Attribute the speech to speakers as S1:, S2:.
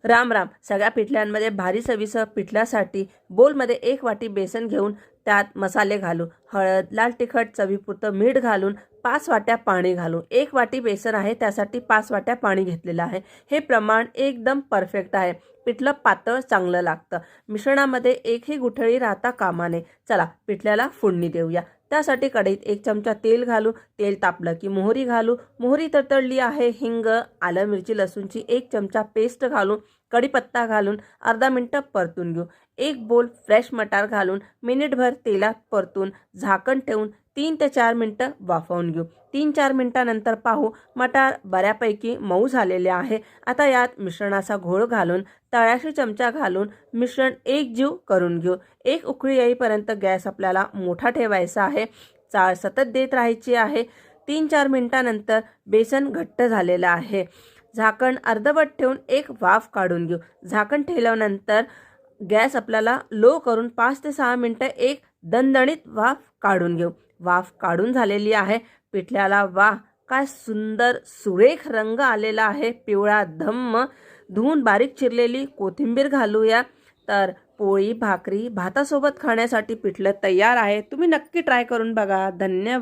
S1: राम राम. सगळ्या पिठल्यांमध्ये भारी चवीचं पिठल्यासाठी बोलमध्ये 1 वाटी बेसन घेऊन त्यात मसाले घालू, हळद, लाल तिखट, चवीपुरतं मीठ घालून 5 वाट्या पाणी घालू. 1 वाटी बेसन आहे त्यासाठी 5 वाट्या पाणी घेतलेलं आहे. हे प्रमाण एकदम परफेक्ट आहे. पिठलं पातळ चांगलं लागतं. मिश्रणामध्ये एकही गुठळी राहता कामा नये. चला पिठल्याला फोडणी देऊया. त्यासाठी कढईत 1 चमचा तेल घालू. तेल तापलं की मोहरी घालू. मोहरी तडतडली आहे, हिंग, आलं मिरची लसूणची 1 चमचा पेस्ट घालून कढीपत्ता घालून अर्धा मिनिट परतून घेऊ. 1 बोल फ्रेश मटार घालून मिनिटभर तेलात परतून झाकण ठेवून 3 ते 4 मिनिटं वाफवून घेऊ. 3-4 मिनिटांनंतर पाहू मटार बऱ्यापैकी मऊ झालेले आहे. आता यात मिश्रणाचा घोळ घालून तळाशी चमचा घालून मिश्रण एकजीव करून घेऊ. 1 उकळी येईपर्यंत गॅस आपल्याला मोठा ठेवायचा आहे. चाळ सतत देत राहायची आहे. 3-4 मिनिटांनंतर बेसन घट्ट झालेलं आहे. झाकण अर्धवट ठेवून 1 वाफ काढून घेऊ. झाकण ठेवल्यानंतर गॅस आपल्याला लो करून 5 ते 6 मिनिटं एक दणदणीत वाफ काढून घेऊ. वाफ काढून झालेली आहे. पिठल्याला वाह काय सुंदर सुरेख रंग आलेला आहे, पिवळा धम्म. धुवून बारीक चिरलेली कोथिंबीर घालूया. तर पोळी, भाकरी, भातासोबत खाण्यासाठी पिठलं तयार आहे. तुम्ही नक्की ट्राय करून बघा. धन्यवाद.